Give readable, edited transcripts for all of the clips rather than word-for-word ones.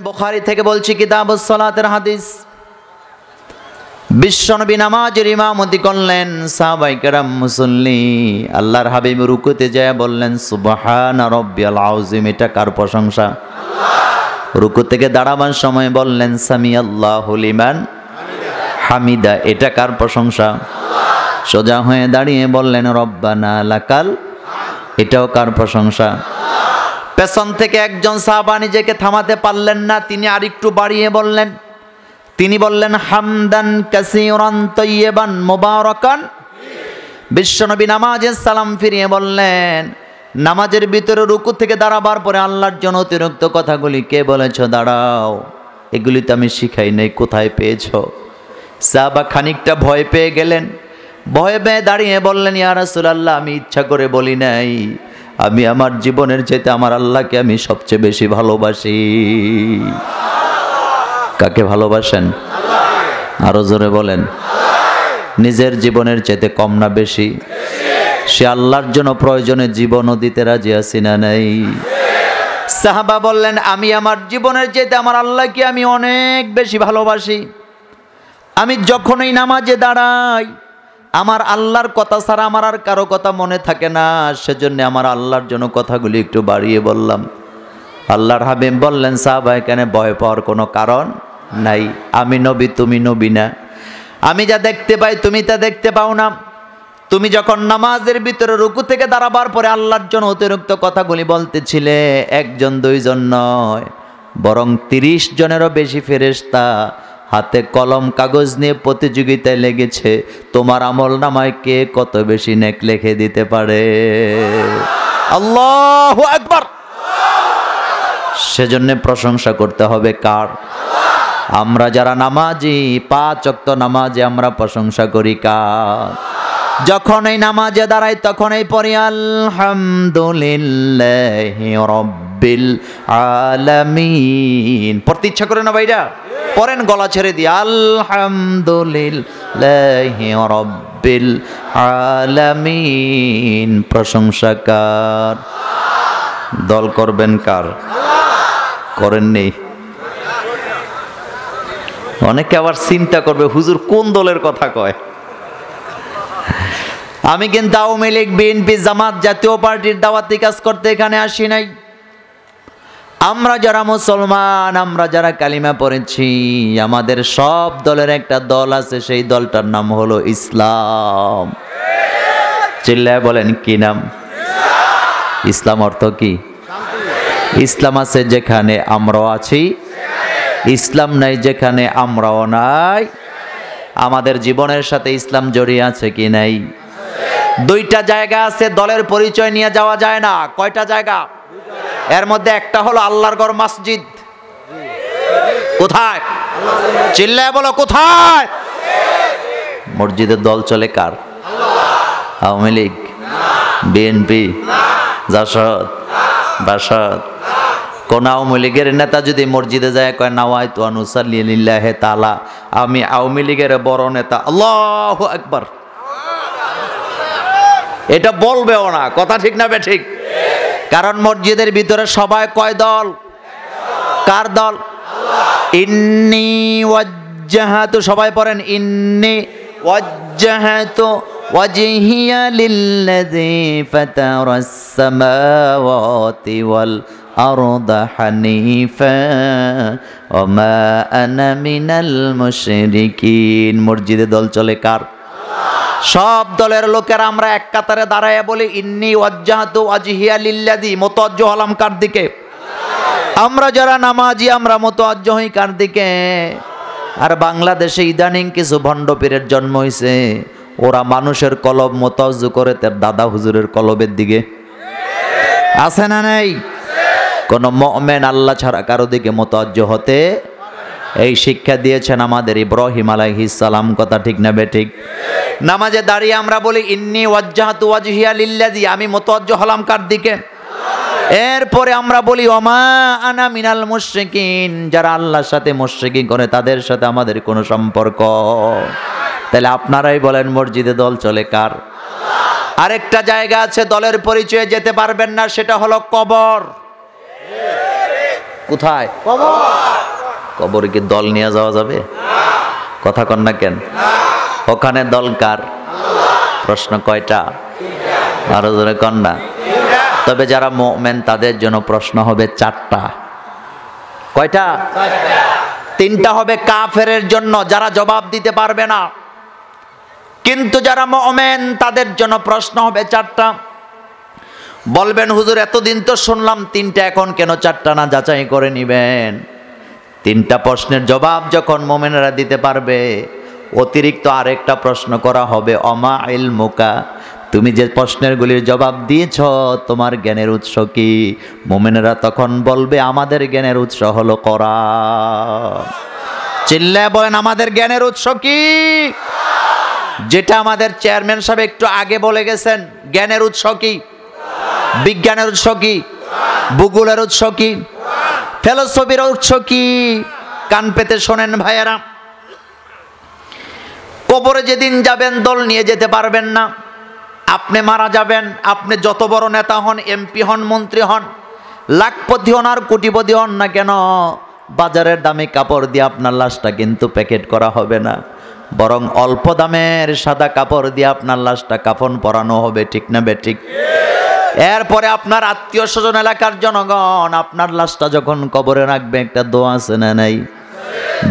বুখারী থেকে বলছি, কিতাবুস সালাতের হাদিস। বিশ্বনবী নামাজের ইমামতি করলেন, সাহাবায়ে কেরাম মুসল্লি। আল্লাহর হাবিব রুকুতে যায় বললেন সুবহান রাব্বিয়াল আযীম। এটা কার প্রশংসা? রুকু থেকে দাঁড়াবার সময় বললেন সামিআল্লাহু লিমান হামিদা। এটা কার প্রশংসা? সোজা হয়ে দাঁড়িয়ে বললেন রব্বানা লাকাল। এটাও কার প্রশংসা? পেছন থেকে একজন সাহাবা নিজেকে থামাতে পারলেন না, তিনি আরেকটু বাড়িয়ে বললেন। তিনি বললেন হামদান কাসীরান তাইয়্যিবান মুবারাকান। বিশ্বনবী নামাজে সালাম ফিরিয়ে বললেন, নামাজের ভিতরে রুকু থেকে দাঁড়াবার পরে আল্লাহর জন্য অতিরিক্ত কথাগুলি কে বলেছ? দাঁড়াও, এগুলি তো আমি শিখাই নাই, কোথায় পেয়েছ? সাহাবা খানিকটা ভয় পেয়ে গেলেন। ভয়ে পেয়ে দাঁড়িয়ে বললেন, ইয়া রাসূলুল্লাহ, আমি ইচ্ছা করে বলি নাই, আমি আমার জীবনের চাইতে আমার আল্লাহকে আমি সবচেয়ে বেশি ভালোবাসি। কাকে ভালোবাসেন? আরো জোরে বলেন। নিজের জীবনের চাইতে কম না বেশি? সে আল্লাহর জন্য প্রয়োজনে জীবনও দিতে রাজি আছি না নাই? সাহাবা বললেন, আমি আমার জীবনের চাইতে আমার আল্লাহকে আমি অনেক বেশি ভালোবাসি। আমি যখনই নামাজে দাঁড়াই আমার আল্লাহর কথা ছাড়া আমার আর কারো কথা মনে থাকে না, সেজন্য আমার আল্লাহর জন্য কথাগুলি একটু বাড়িয়ে বললাম। আল্লাহর হাবিব বললেন, সাহাবা এখানে ভয় পাওয়ার কোনো কারণ নাই। আমি নবী, তুমি নবী না। আমি যা দেখতে পাই তুমি তা দেখতে পাও না। তুমি যখন নামাজের ভিতরে রুকু থেকে দাঁড়াবার পরে আল্লাহর জন্য অতিরিক্ত কথাগুলি বলতেছিলে, একজন দুইজন নয়, বরং 30 জনেরও বেশি ফেরেশতা হাতে কলম কাগজ নিয়ে প্রতিযোগিতায় লেগেছে তোমার আমল নামায় কে কত বেশি নেক লিখে দিতে পারে। আল্লাহু আকবার। সেজন্য প্রশংসা করতে হবে কার? আমরা যারা নামাজি, 5 ওয়াক্ত নামাজে আমরা প্রশংসা করি কার? যখন এই নামাজে দাঁড়াই তখনই পড়ি আলহামদুলিল্লাহি রাব্বিল আলামিন। পড়তে ইচ্ছা করে না ভাইরা? পড়েন গলা ছেড়ে দিয়ে, আলহামদুলিল্লাহি রাব্বিল আলামিন। প্রশংসা কার? দল করবেন কার? করেননি? অনেকে আবার চিন্তা করবে হুজুর কোন দলের কথা কয়। আমি কিন্তু আওয়ামী লীগ, বিএনপি, জামাত, জাতীয় পার্টির দাওয়াতি কাজ করতে এখানে আসি নাই। আমরা যারা মুসলমান, আমরা যারা কালিমা পড়েছি, আমাদের সব দলের একটা দল আছে, সেই দলটার নাম হলো ইসলাম। চিল্লায় বলেন কি নাম? ইসলাম অর্থ কি? ইসলাম আছে যেখানে আমরাও আছি, ইসলাম নাই যেখানে আমরাও নাই। আমাদের জীবনের সাথে ইসলাম জড়িয়ে আছে কি নাই? 2টা জায়গা আছে দলের পরিচয় নিয়ে যাওয়া যায় না। কয়টা জায়গা? এর মধ্যে একটা হলো আল্লাহর ঘর মসজিদ। কোথায়? চিল্লায় বলো কোথায়? মসজিদের দল চলে কার? আওয়ামী লীগ, বিএনপি, জাসদ, বাসদ। কোন আওয়ামী লীগের নেতা যদি মসজিদে যায় কয় নাওয়াইতু আন উসাল্লি লিল্লাহি তাআলা, আমি আওয়ামী লীগের বড় নেতা, আল্লাহু আকবার, এটা বলবেও না। কথা ঠিক না বে ঠিক? কারণ মসজিদের ভিতরে সবাই কয় দল? কার দল? ইন্নী ওয়াজ্জাহাতু, সবাই পড়েন ইন্নী ওয়াজ্জাহাতু ওয়াজহিয়া লিল্লাযী ফাতারাস সামাওয়াতি ওয়াল আরদা হানিফা ওয়া মা আনা মিনাল মুশরিকিন। মসজিদে দল চলে কার? সব দলের লোকেরা আমরা এক কাতারে দাঁড়ায় বলি ইন্নী ওয়াজ্জাহাতু ওয়াজহিয়া লিল্লাযী, মুতাওয়াজ্জিহ হলাম কার দিকে? আমরা যারা নামাজি আমরা মুতাওয়াজ্জিহ হই কার দিকে? আর বাংলাদেশে ইদানিং কিছু ভণ্ড পীরের জন্ম হয়েছে, ওরা মানুষের কলব মুতাওয়াজ্জিহ করে তার দাদা হুজুরের কলবের দিকে। আছে না নাই? কোন মুমিন আল্লাহ ছাড়া কারো দিকে মুতাওয়াজ্জিহ হতে, এই শিক্ষা দিয়েছেন আমাদের ইব্রাহিম আলাইহিস সালাম। কথা ঠিক না বে ঠিক? নামাজে দাঁড়িয়ে আমরা বলি ইন্নী ওয়াজ্জাহাতু ওয়াজহিয়া লিল্লাযী, আমি মুতাওয়াজ্জিহ হলাম কার দিকে? এরপরে আমরা বলি ওমা আনা মিনাল মুশরিকিন, যারা আল্লাহর সাথে মুশরিকি করে তাদের সাথে আমাদের কোনো সম্পর্ক। তাহলে আপনারাই বলেন মসজিদে দল চলে কার? আরেকটা জায়গা আছে দলের পরিচয়ে যেতে পারবেন না, সেটা হলো কবর। কোথায়? কবরে কি দল নিয়ে যাওয়া যাবে? কথা কন না কেন? ওখানে দল কার? প্রশ্ন কয়টা? আরো জোরে কন না। তবে যারা মুমিন তাদের জন্য প্রশ্ন হবে 4টা। কয়টা? 3টা হবে কাফেরের জন্য, যারা জবাব দিতে পারবে না। কিন্তু যারা মুমিন তাদের জন্য প্রশ্ন হবে 4টা। বলবেন হুজুর এতদিন তো শুনলাম 3টা, এখন কেন 4টা না? যাচাই করে নিবেন। 3টা প্রশ্নের জবাব যখন মুমিনরা দিতে পারবে, অতিরিক্ত আরেকটা প্রশ্ন করা হবে, অমা ইলমুকা, তুমি যে প্রশ্নেরগুলির জবাব দিয়েছ তোমার জ্ঞানের উৎস কি? মুমিনেরা তখন বলবে আমাদের জ্ঞানের উৎস হলো কোরআন। চিল্লায় বলেন আমাদের জ্ঞানের উৎস কি? যেটা আমাদের চেয়ারম্যান সাহেব একটু আগে বলে গেছেন, জ্ঞানের উৎস কি? বিজ্ঞানের উৎস কি? ভূগোলের উৎস কি? ফিলোসফির উৎস কি? কান পেতে শোনেন ভাইয়েরা, কবরে যেদিন যাবেন দল নিয়ে যেতে পারবেন না। আপনি মারা যাবেন, আপনি যত বড় নেতা হন, এমপি হন, মন্ত্রী হন, লাখপতি হন আর কোটিপতি হন না কেন, বাজারের দামি কাপড় দিয়ে আপনার লাশটা কিন্তু প্যাকেট করা হবে না, বরং অল্প দামের সাদা কাপড় দিয়ে আপনার লাশটা কাফন পরানো হবে। ঠিক না বেঠিক? এরপরে আপনার আত্মীয় স্বজন, এলাকার জনগণ আপনার লাশটা যখন কবরে রাখবে, একটা দোয়া আছে না নাই?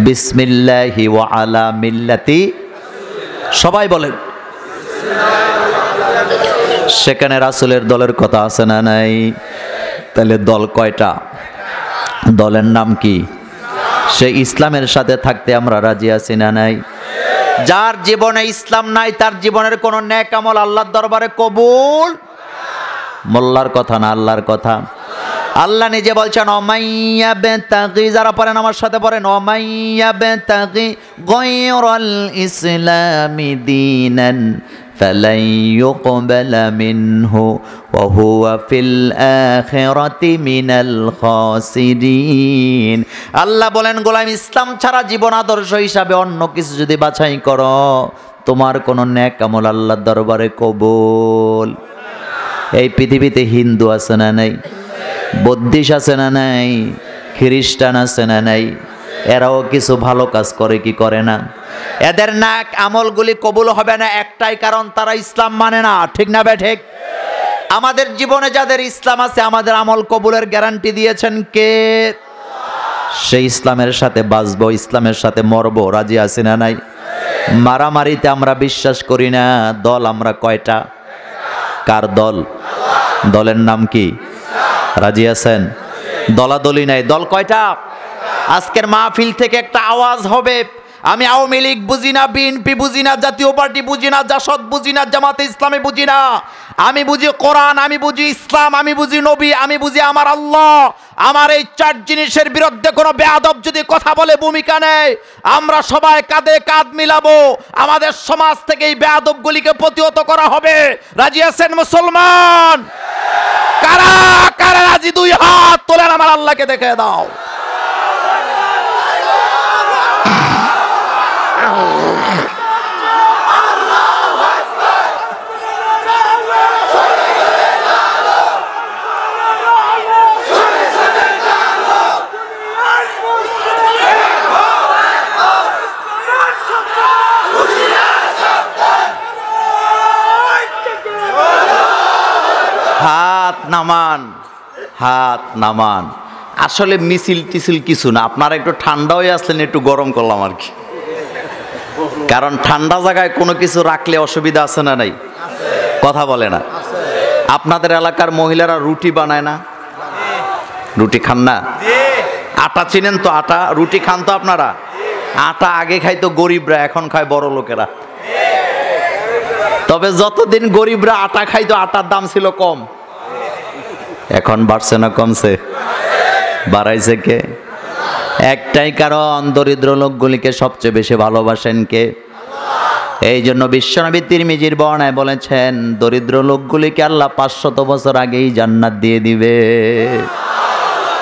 বিসমিল্লাহি ওয়া আলা মিল্লাতি, সবাই বলেন। সেখানে রাসূলের দলের কথা আছে না নাই? তাহলে দল কয়টা? দলের নাম কি? সে ইসলামের সাথে থাকতে আমরা রাজি আছি না নাই? যার জীবনে ইসলাম নাই তার জীবনের কোন নেক আমল আল্লাহর দরবারে কবুল। মোল্লার কথা না, আল্লাহর কথা। আল্লাহ নিজে বলছেন অমাইয়া বেতাগি, যারা পড়েন আমার সাথে পড়েন, অমাইয়া বেতাগি গায়রাল ইসলামি দীনান ফালাই ইউকবালা মিনহু ওয়া হুয়া ফিল আখিরাতি মিনাল খাসিরিন। আল্লাহ বলেন গোলাম, ইসলাম ছাড়া জীবন আদর্শ হিসাবে অন্য কিছু যদি বাছাই করো, তোমার কোন নেক আমল আল্লাহর দরবারে কবুল। এই পৃথিবীতে হিন্দু আছে না নাই? বৌদ্ধিস্ট আছে না নাই? খ্রিস্টান আছে না নাই? এরাও কিছু ভালো কাজ করে কি করে না? এদের নাক আমলগুলি কবুল হবে না একটাই কারণ, তারা ইসলাম মানে না। ঠিক না বেঠিক? আমাদের জীবনে যাদের ইসলাম আছে, আমাদের আমল কবুলের গ্যারান্টি দিয়েছেন কে? সেই ইসলামের সাথে বাঁচবো, ইসলামের সাথে মরবো, রাজি আছি না নাই? মারামারিতে আমরা বিশ্বাস করি না। দল আমরা কয়টা? কার দল? দলের নাম কি? রাজি আছেন? দলাদলি নাই। দল কয়টা? আজকের মাহফিল থেকে একটা আওয়াজ হবে, আমি আওয়ামী লীগ বুঝি না, বিএনপি বুঝি না, জাতীয় পার্টি বুঝি না, জাসদ বুঝি না, জামাতে ইসলামী বুঝি না, আমি বুঝি কোরআন, আমি বুঝি ইসলাম, আমি বুঝি নবী, আমি বুঝি আমার আল্লাহ। আমার এই 4 জিনিসের বিরুদ্ধে কোনো বেয়াদব যদি কথা বলে, ভূমিকা নেয়, আমরা সবাই কাঁধে কাঁধ মিলাবো। আমাদের সমাজ থেকে এই বেয়াদবগুলিকে প্রতিহত করা হবে। রাজি আছেন মুসলমান? কারা কারা রাজি? 2 হাত তোলেন, আমার আল্লাহকে দেখে দাও। হাত নামান, হাত নামান। আসলে মিছিল টিছিল কিছু না, আপনারা একটু ঠান্ডা হয়ে আসলেন, একটু গরম করলাম আর কি। কারণ ঠান্ডা জায়গায় কোনো কিছু রাখলে অসুবিধা আছে না নাই? কথা বলে না। আপনাদের এলাকার মহিলারা রুটি বানায় না? রুটি খান না? আটা চিনেন তো? আটা রুটি খান তো আপনারা? আটা আগে খাইতো গরিবরা, এখন খায় বড় লোকেরা। তবে যতদিন গরিবরা আটা খাইতো, আটার দাম ছিল কম। এখন বাড়ছে না কমছে? বাড়াইছে কে? একটাই কারণ, দরিদ্র লোকগুলিকে সবচেয়ে বেশি ভালোবাসেন কে? এই জন্য বিশ্বনবী তিরমিজির বর্ণনায় বলেছেন, দরিদ্র লোকগুলিকে আল্লাহ 500 বছর আগেই জান্নাত দিয়ে দিবে।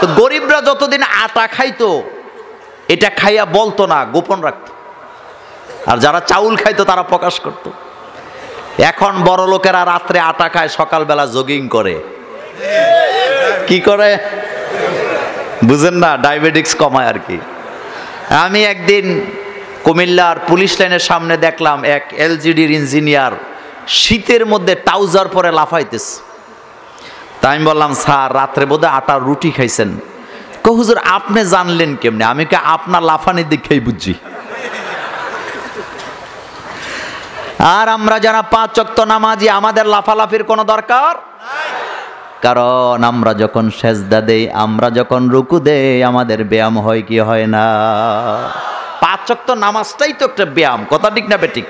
তো গরিবরা যতদিন আটা খাইতো, এটা খাইয়া বলতো না, গোপন রাখতো। আর যারা চাউল খাইতো তারা প্রকাশ করত। এখন বড় লোকেরা রাত্রে আটা খায়, সকালবেলা জগিং করে। কি করে? বুঝেন না, ডায়াবেটিক্স কমায় আর কি। আমি একদিন কুমিল্লার পুলিশ লাইনের সামনে দেখলাম এক এলজিডির ইঞ্জিনিয়ার শীতের মধ্যে ট্রাউজার পরে লাফাইতেছে। তাই আমি বললাম, স্যার রাত্রে বোধহয় আটার রুটি খাইছেন। হুজুর আপনি জানলেন কেমনে? আমি কি আপনার লাফানির দিকেই বুঝছি। আর আমরা যারা 5 ওয়াক্ত নামাজি, আমাদের লাফালাফির কোনো দরকার নাই, কারণ আমরা যখন সেজদা দেই, আমরা যখন রুকু দেই, আমাদের ব্যায়াম হয় কি হয় না? 5 ওয়াক্ত নামাজটাই তো একটা ব্যায়াম, কথা ঠিক না বেঠিক?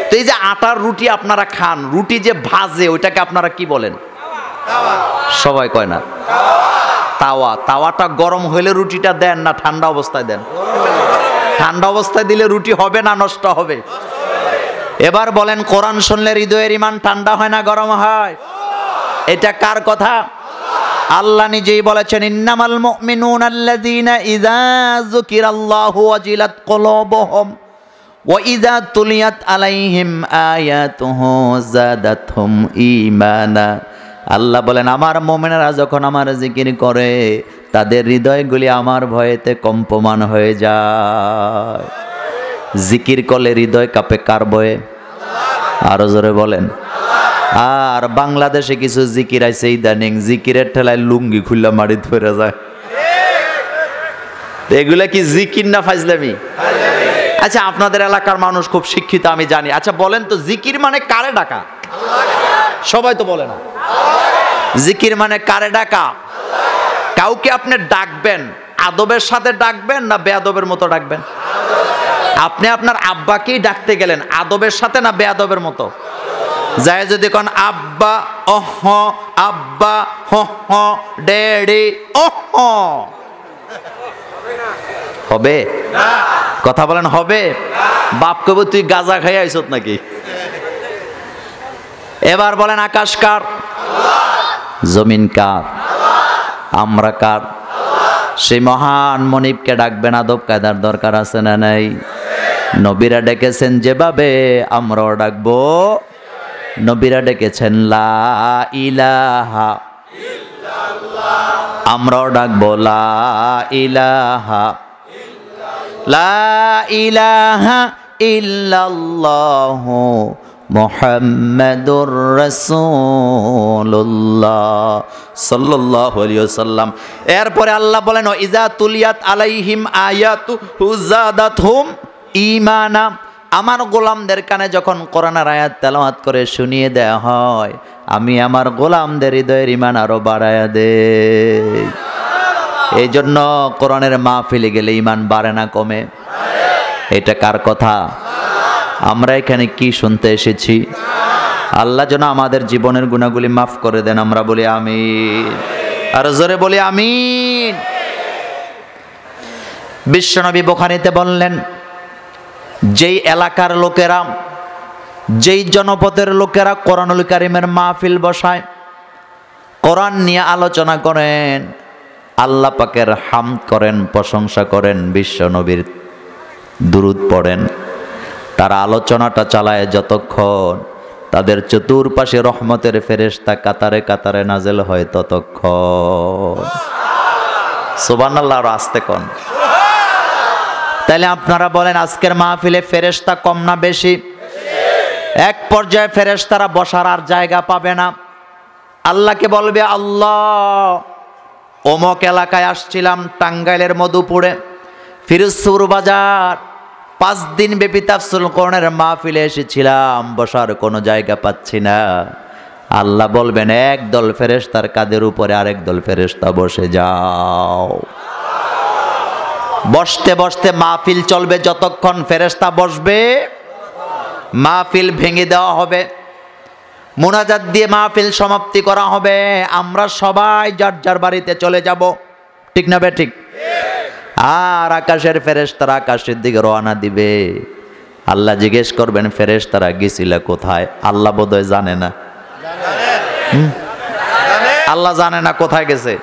তো এই যে আটার রুটি আপনারা খান, রুটি যে ভাজে ওইটাকে আপনারা কি বলেন? সবাই কয় না তাওয়া। তাওয়াটা গরম হইলে রুটিটা দেন না ঠান্ডা অবস্থায় দেন? ঠান্ডা অবস্থায় দিলে রুটি হবে না নষ্ট হবে? এবার বলেন, কোরআন শুনলে হৃদয়ের ঈমান ঠান্ডা হয় না গরম হয়? এটা কার কথা? আল্লাহ নিজেই বলেছেন, ইন্নামাল মুমিনুনা আল্লাযীনা ইযা যুকিরাল্লাহু ওয়াজিলাত কুলুবুহুম ওয়া ইযা তুলিয়াত আলাইহিম আয়াতুহু যাদাতহুম ঈমানা। আল্লাহ বলেন, আমার মুমিনেরা যখন আমার জিকির করে, তাদের হৃদয়গুলি আমার ভয়েতে কম্পমান হয়ে যায়। জিকির করলে হৃদয় কাঁপে কার ভয়ে? আরো জোরে বলেন। আর বাংলাদেশে কিছু জিকির আছে ইদানিং, জিকিরের ঠেলায় লুঙ্গি খুললা মারি ধরে যায়। এগুলা কি জিকির না ফাজলামি? আচ্ছা, আপনাদের এলাকার মানুষ খুব শিক্ষিত আমি জানি। আচ্ছা বলেন তো, জিকির মানে কারে ডাকা? সবাই তো বলে না। জিকির মানে কারে ডাকা? কাউকে আপনি ডাকবেন, আদবের সাথে ডাকবেন না বেয়াদবের মতো ডাকবেন? আপনি আপনার আব্বাকেই ডাকতে গেলেন, আদবের সাথে না বেয়াদবের মতো? যায় যদি কোন আব্বা ওহ, আব্বা হ, ড্যাডি ওহ, হবে? কথা বলেন, হবে? বাপ কবে তুই গাঁজা খাই আইছত নাকি? এবার বলেন, আকাশ কার? জমিন কার? আমরা কার? সেই মহান মনিবকে ডাকবেন, আদব কায়দার দরকার আছে না নাই? নবীরা ডেকেছেন যেভাবে, আমরাও ডাকবো। নবীরা ডেকেছেন লা ইলাহা ইল্লাল্লাহ, আমরাও ডাকবো লা ইলাহা ইল্লাল্লাহ, লা ইলাহা ইল্লাল্লাহ মুহাম্মাদুর রাসূলুল্লাহ সাল্লাল্লাহু আলাইহি ওয়াসাল্লাম। এরপরে আল্লাহ বলেন, ইজা তুলিয়াত আলাইহিম আয়াতুহু যাদাতহুম ঈমানা। আমার গোলামদের কানে যখন কোরআনের আয়াত তেলাওয়াত করে শুনিয়ে দেয়া হয়, আমি আমার গোলামদের হৃদয়ের ঈমান আরো বাড়ায়া দেই। এই জন্য কোরআনের মাহফিলে গেলে ঈমান বাড়ে না কমে? এটা কার কথা? আমরা এখানে কি শুনতে এসেছি? আল্লাহ যেন আমাদের জীবনের গুনাহগুলি মাফ করে দেন, আমরা বলি আমিন। আর জোরে বলি আমিন। বিশ্বনবী বুখারীতে বললেন, যেই এলাকার লোকেরা, যেই জনপদের লোকেরা কোরআনুল কারীমের মাহফিল বসায়, কোরআন নিয়ে আলোচনা করেন, আল্লাহ পাকের হামদ করেন, প্রশংসা করেন, বিশ্বনবীর দুরূদ পড়েন, তারা আলোচনাটা চালায় যতক্ষণ, তাদের চতুর্পাশে রহমতের ফেরেশতা কাতারে কাতারে নাজেল হয় ততক্ষণ। সুবহানাল্লাহ। আর আস্তে কোন? তাহলে আপনারা বলেন, আজকের মাহফিলে ফেরেশতা কম না বেশি? এক পর্যায়ে ফেরেশতারা বসার আর জায়গা পাবে না। আল্লাহকে বলবে, আল্লাহ অমুক এলাকায় আসছিলাম, টাঙ্গাইলের মধুপুরে, ফিরোজপুর বাজার, 5 দিন ব্যাপী তাফসীরুল কোরআনের মাহফিলে এসেছিলাম, বসার কোনো জায়গা পাচ্ছি না। আল্লাহ বলবেন, একদল ফেরেশতার কাঁধের উপরে আরেক দল ফেরেশতা বসে যাও। বসতে বসতে মাহফিল চলবে যতক্ষণ ফেরেশতা বসবে, মাহফিল ভেঙে দেওয়া হবে, মুনাজাত দিয়ে মাহফিল সমাপ্তি করা হবে, আমরা সবাই যার যার বাড়িতে চলে যাব। ঠিক না বে ঠিক? আর আকাশের ফেরেশতারা আকাশের দিকে রওনা দিবে। আল্লাহ জিজ্ঞেস করবেন, ফেরেশতারা গেছিলা কোথায়? আল্লাহ বোধহয় জানে না। আল্লাহ জানে না কোথায় গেছে।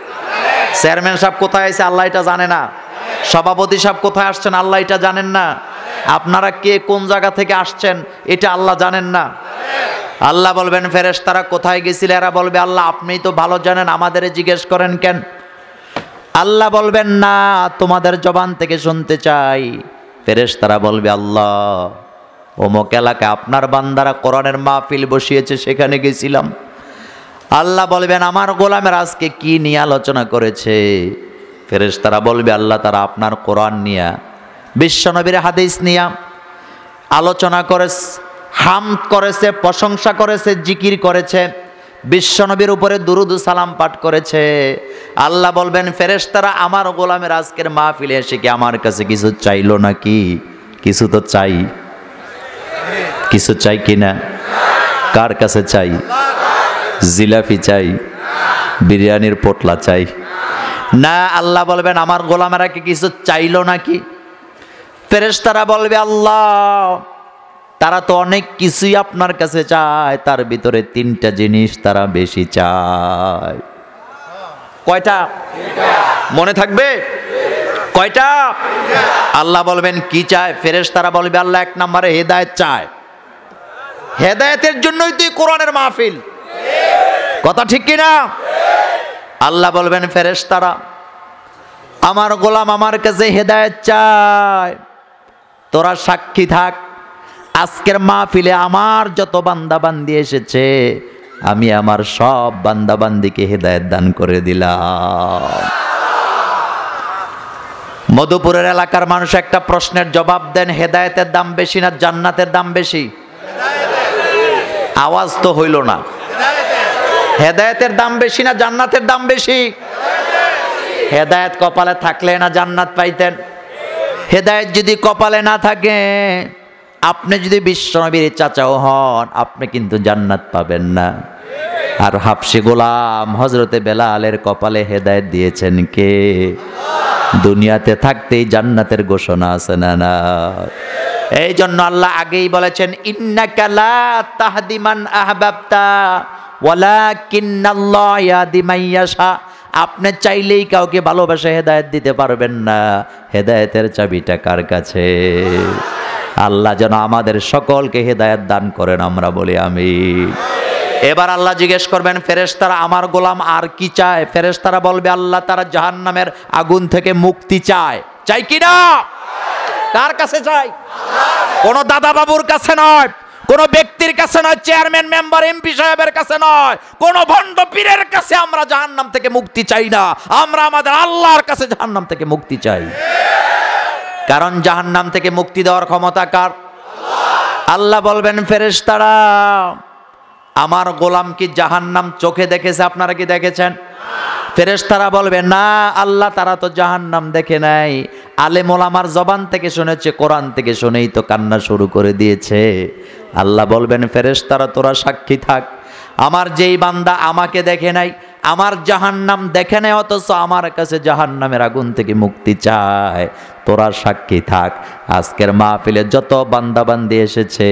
চেয়ারম্যান সাহেব কোথায় আছে? আল্লাহ এটা জানে না। সভাপতি সাহেব কোথায় আসছেন? আল্লাহ এটা জানেন না। আপনারা কে কোন জায়গা থেকে আসছেন এটা আল্লাহ জানেন না। আল্লাহ বলবেন, ফেরেশতারা কোথায় গেছিল? এরা বলবে, আল্লাহ আপনিই তো ভালো জানেন, আমাদের জিজ্ঞেস করেন কেন? আল্লাহ বলবেন না, তোমাদের জবান থেকে শুনতে চাই। ফেরেশতারা বলবে আল্লাহ অমুক এলাকায় আপনার বান্দারা কোরআনের মাহফিল বসিয়েছে, সেখানে গেছিলাম। আল্লাহ বলবেন আমার গোলামের আজকে কি নিয়ে আলোচনা করেছে? ফেরেশতারা বলবে আল্লাহ তারা আপনার কোরআন নিয়ে, বিশ্বনবীর হাদিস নিয়ে আলোচনা করেছে, হামদ করেছে, প্রশংসা করেছে, জিকির করেছে, বিশ্বনবীর উপরে দুরুদ সালাম পাঠ করেছে। আল্লাহ বলবেন ফেরেশতারা আমার গোলামের আজকের মাহফিলে এসে কি আমার কাছে কিছু চাইলো নাকি? কিছু তো চাই, কিছু চাই কিনা? কার কাছে চাই? জিলাপি চাই, বিরিয়ানির পোটলা চাই না? আল্লাহ বলবেন আমার গোলামেরা কি কিছু চাইলো নাকি? ফেরেশতারা বলবে আল্লাহ তারা তো অনেক কিছুই আপনার কাছে চায়, তার ভিতরে তিনটা জিনিস তারা বেশি চায়। কয়টা? মনে থাকবে? কয়টা? আল্লাহ বলবেন কি চায়? ফেরেশতারা বলবে আল্লাহ এক নম্বরে হেদায়েত চায়। হেদায়েতের জন্যই তুই কোরআনের মাহফিল, কথা ঠিক কিনা? আল্লাহ বলবেন ফেরেশতারা আমার গোলাম আমার কাছে হেদায়েত চায়, তোরা সাক্ষী থাক আজকের মাহফিলে আমার যত বান্দাবান্দি এসেছে আমি আমার সব বান্দাবান্দিকে হেদায়েত দান করে দিলাম। মধুপুরের এলাকার মানুষ একটা প্রশ্নের জবাব দেন, হেদায়েতের দাম বেশি না জান্নাতের দাম বেশি? আওয়াজ তো হইল না। হেদায়েতের দাম বেশি না জান্নাতের দাম বেশি? হেদায়েত কপালে থাকলে না জান্নাত পাইতেন? হেদায়েত যদি কপালে না থাকে, আপনি যদি বিশ্বনবীর চাচাও হন আপনি কিন্তু জান্নাত পাবেন না। আর হাফসি গোলাম হযরতে বেলালের কপালে হেদায়েত দিয়েছেন কে? দুনিয়াতে থাকতেই জান্নাতের ঘোষণা আছে না না? এই জন্য আল্লাহ আগেই বলেছেন ইন্নাকা লা তাহদি মান আহবাবতা ওয়ালাকিন্নাল্লাহ ইয়াহদি মান ইয়াশা। আপনি চাইলেই কাউকে ভালোবাসা হেদায়েত দিতে পারবেন না। হেদায়েতের চাবিটা কার কাছে? আল্লাহ যেন আমাদের সকলকে হেদায়েত দান করেন, আমরা বলি আমিন। এবার আল্লাহ জিজ্ঞেস করবেন ফেরেশতারা আমার গোলাম আর কি চায়? ফেরেশতারা বলবে আল্লাহ তারা জাহান্নামের আগুন থেকে মুক্তি চায়। চাই কি না? কার কাছে চাই? কোন দাদা বাবুর কাছে নয়, কোন ব্যক্তির কাছে নয়, চেয়ারম্যান মেম্বার এমপি সাহেবের কাছে নয়, কোন ভণ্ড পীরের কাছে আমরা জাহান্নাম থেকে মুক্তি চাই না। আমরা আমাদের আল্লাহর কাছে জাহান্নাম থেকে মুক্তি চাই। কারণ জাহান্নাম থেকে মুক্তি দেওয়ার ক্ষমতা কার? আল্লাহ বলবেন ফেরেশতারা আমার গোলাম কি জাহান্নাম চোখে দেখেছে? আপনারা কি দেখেছেন? ফেরেশতারা বলবে না আল্লাহ তারা তো জাহান্নাম দেখে নাই, আলেম ওলামার জবান থেকে শুনেছে, কোরআন থেকে শুনেই তো কান্না শুরু করে দিয়েছে। আল্লাহ বলবেন ফেরেশতারা তোরা সাক্ষী থাক, আমার যেই বান্দা আমাকে দেখে নাই, আমার জাহান্নাম দেখে নাই, অথচ আমার কাছে জাহান্নামের আগুন থেকে মুক্তি চায়, তোরা সাক্ষী থাক আজকের মাহফিলে যত বান্দাবান্দি এসেছে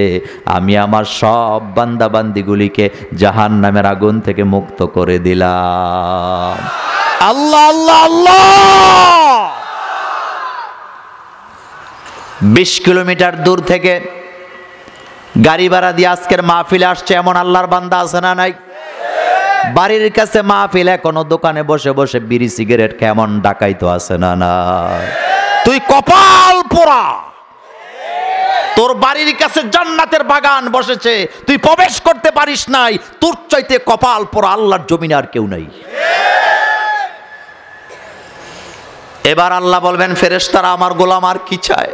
আমি আমার সব বান্দাবান্দিগুলিকে জাহান্নামের আগুন থেকে মুক্ত করে দিলাম। আল্লাহ আল্লাহ আল্লাহ। 20 কিলোমিটার দূর থেকে গাড়ি ভাড়া দিয়ে আজকের মাহফিলে আসছে এমন আল্লাহর বান্দা আছে না নাই? বাড়ির কাছে মাহফিল, কোনো দোকানে বসে বসে বিড়ি সিগারেট কেমন ডাকাইতো আছে না না? তুই কপাল পোড়া, তোর বাড়ির কাছে জান্নাতের বাগান বসেছে, তুই প্রবেশ করতে পারিস নাই, তোর চাইতে কপাল পোড়া আল্লাহর জমিনে আর কেউ নাই। এবার আল্লাহ বলবেন ফেরেশতারা আমার গোলাম আর কি চায়?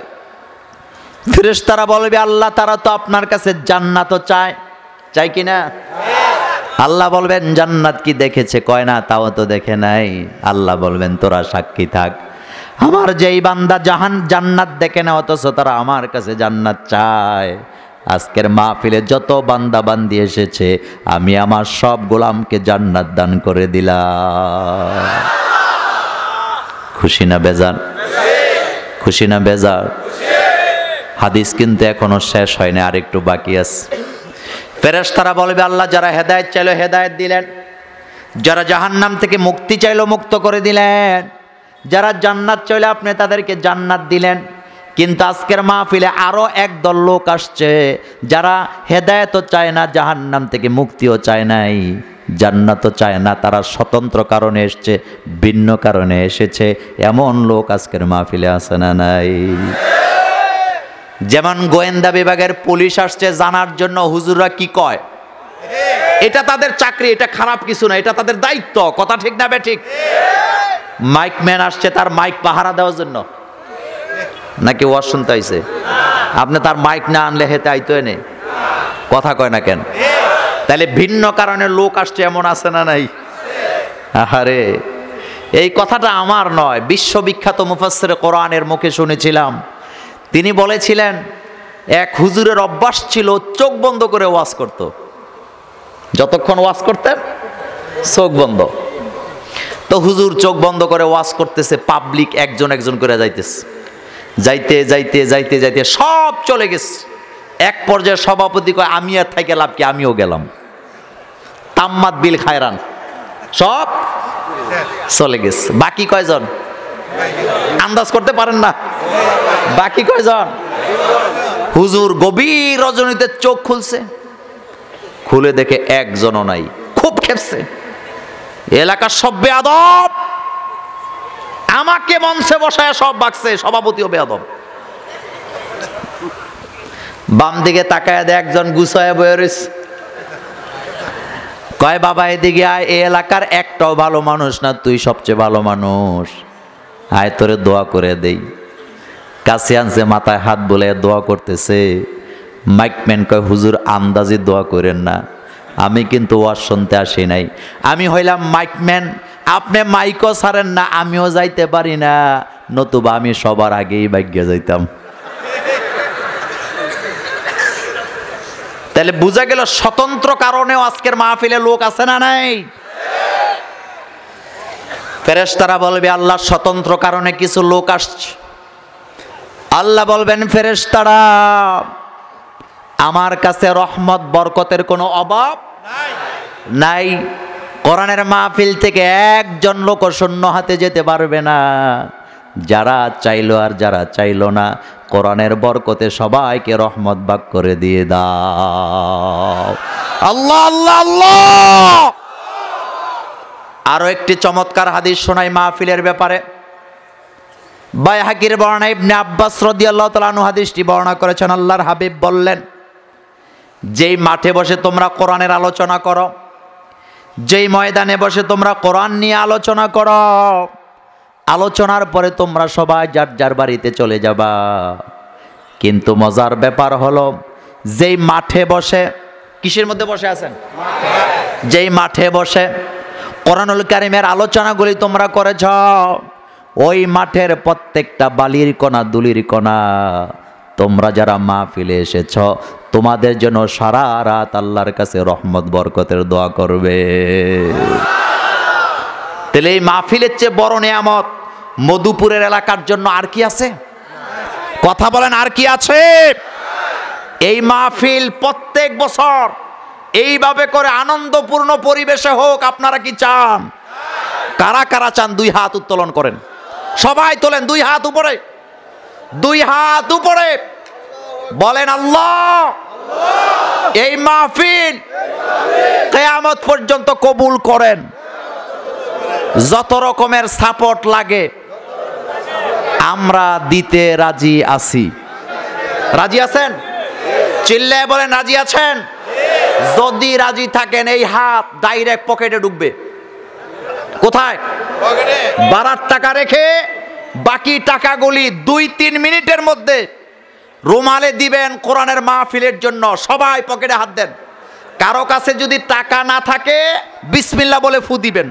ফেরেশতারা বলবে আল্লাহ তারা তো আপনার কাছে জান্নাতও চায়। চাই কি না? আল্লাহ বলবেন জান্নাত কি দেখেছে? কয় না তাও তো দেখে নাই। আল্লাহ বলবেন তোরা সাক্ষী থাক, আমার যেই বান্দা জান্নাত দেখে না অথচ তারা আমার কাছে জান্নাত চায়, আজকের মাহফিলে যত বান্দা বান্দি এসেছে আমি আমার সব গোলামকে জান্নাত দান করে দিলাম। খুশি না বেজার? খুশি না বেজার? হাদিস কিন্তু এখনো শেষ হয়নি, আর একটু বাকি আছে। ফেরেশতারা বলবে আল্লাহ যারা হেদায়েত চাইলো হেদায়েত দিলেন, যারা জাহান্নাম থেকে মুক্তি চাইলো মুক্ত করে দিলেন, যারা জান্নাত চাইলো আপনি তাদেরকে জান্নাত দিলেন। কিন্তু আজকের মাহফিলে আরো একদল লোক আসছে যারা হেদায়েতও চায় না, জাহান্নাম থেকে মুক্তিও চায় নাই। জান্নাতও চায় না, তারা স্বতন্ত্র কারণে এসছে, ভিন্ন কারণে এসেছে। এমন লোক আজকের মাহফিলে আছে না নাই? যেমন গোয়েন্দা বিভাগের পুলিশ আসছে জানার জন্য হুজুররা কি কয়, এটা তাদের চাকরি, এটা খারাপ কিছু না, এটা তাদের দায়িত্ব। কথা ঠিক না বেঠিক? মাইকম্যান আসছে তার মাইক পাহারা দেওয়ার জন্য, নাকি ওয়াজ শুনতে আইছে? আপনি তার মাইক না আনলে হেতে আইতো এনে, কথা কয় না কেন? তাহলে ভিন্ন কারণে লোক আসছে, এমন আছে না নাই? আহারে, এই কথাটা আমার নয়, বিশ্ববিখ্যাত মুফাসসিরে কোরআনের মুখে শুনেছিলাম। তিনি বলেছিলেন এক হুজুরের অভ্যাস ছিল চোখ বন্ধ করে ওয়াজ করত। যতক্ষণ ওয়াজ করতেন চোখ বন্ধ। তো হুজুর চোখ বন্ধ করে ওয়াজ করতেছে, পাবলিক একজন একজন করে যাইতেছে, যাইতে যাইতে যাইতে যাইতে সব চলে গেছে। এক পর্যায়ে সভাপতি কয়, আমি আর থেকে লাভ কি, আমিও গেলাম। তাম্মাত বিল খায়রান, সব চলে গেছে। বাকি কয়জন আন্দাজ করতে পারেন না? বাকি কয়জন? হুজুর গভীর রজনীতে চোখ খুলছে, খুলে দেখে একজনও নাই। খুব খেপছে, এলাকার সব বেয়াদব, আমাকে মঞ্চে বসায় সব বাকছে, সভাপতিও বেয়াদব। বাম দিকে তাকায় দেয় একজন গুছায় বয়ে রয়েছে, কয় বাবা এদিকে আয়, এই এলাকার একটাও ভালো মানুষ না, তুই সবচেয়ে ভালো মানুষ, আয় তোরে দোয়া করে দেই। কাছে আনছে, মাথায় হাত বলে দোয়া করতেছে। মাইকম্যান কয়, হুজুর আন্দাজে দোয়া করেন না, আমি কিন্তু ওয়াজ শুনতে আসি নাই, আমি হইলাম মাইকম্যান, আপনি মাইকও ছাড়েন না, আমিও যাইতে পারি না, নতুবা আমি সবার আগেই ভাগ্যে যাইতাম। তাহলে বোঝা গেল স্বতন্ত্র কারণেও আজকের মাহফিলে লোক আছে না নাই? ফেরেশতারা বলবে আল্লাহ স্বতন্ত্র কারণে কিছু লোক আসছে। আল্লাহ বলবেন, ফেরেশতারা আমার কাছে রহমত বরকতের কোনো অভাব নাই। কোরআনের মাহফিল থেকে একজন লোক শূন্য হাতে যেতে পারবে না। যারা চাইলো আর যারা চাইলো না, কোরআনের বরকতে সবাইকে রহমত ভাগ করে দিয়ে দাও। আল্লাহ আল্লাহ আল্লাহ। আরো একটি চমৎকার হাদিস শোনাই মাহফিলের ব্যাপারে। বাইহাকির বর্ণনা, ইবনে আব্বাস রাদিয়াল্লাহু তাআলা আনহু হাদিসটি বর্ণনা করেছেন। আল্লাহর হাবিব বললেন, যেই মাঠে বসে তোমরা কোরআনের আলোচনা করো, যেই ময়দানে বসে তোমরা কোরআন নিয়ে আলোচনা করো, আলোচনার পরে তোমরা সবাই যার যার বাড়িতে চলে যাবা। কিন্তু মজার ব্যাপার হলো, যেই মাঠে বসে, কিসের মধ্যে বসে আছেন? যেই মাঠে বসে কোরআনুল কারীমের আলোচনাগুলি তোমরা করেছ, ওই মাঠের প্রত্যেকটা বালির কণা, দুলির কণা, তোমরা যারা মাহফিলে এসেছ, তোমাদের জন্য সারা রাত আল্লাহর কাছে রহমত বরকতের দোয়া করবে। তাহলে এই মাহফিলের চেয়ে বড় নিয়ামত মধুপুরের এলাকার জন্য আর কি আছে? কথা বলেন, আর কি আছে? এই মাহফিল প্রত্যেক বছর এইভাবে করে আনন্দপূর্ণ পরিবেশে হোক। আপনারা কি চান? কারা কারা চান? দুই হাত উত্তোলন করেন, সবাই তোলেন, দুই হাত উপরে, দুই হাত উপরে, বলেন আল্লাহ এই মাহফিল কিয়ামত পর্যন্ত কবুল করেন। যত রকমের সাপোর্ট লাগে আমরা দিতে রাজি আছি। রাজি আছেন? চিল্লায় বলেন রাজি আছেন? যদি রাজি থাকেন এই হাত ডাইরেক্ট পকেটে ঢুকবে। কোথায়? পকেটে। বারার টাকা রেখে বাকি টাকাগুলি 2-3 মিনিটের মধ্যে রুমালে দিবেন কোরআনের মাহফিলের জন্য। সবাই পকেটে হাত দেন। কারো কাছে যদি টাকা না থাকে বিসমিল্লাহ বলে ফু দিবেন।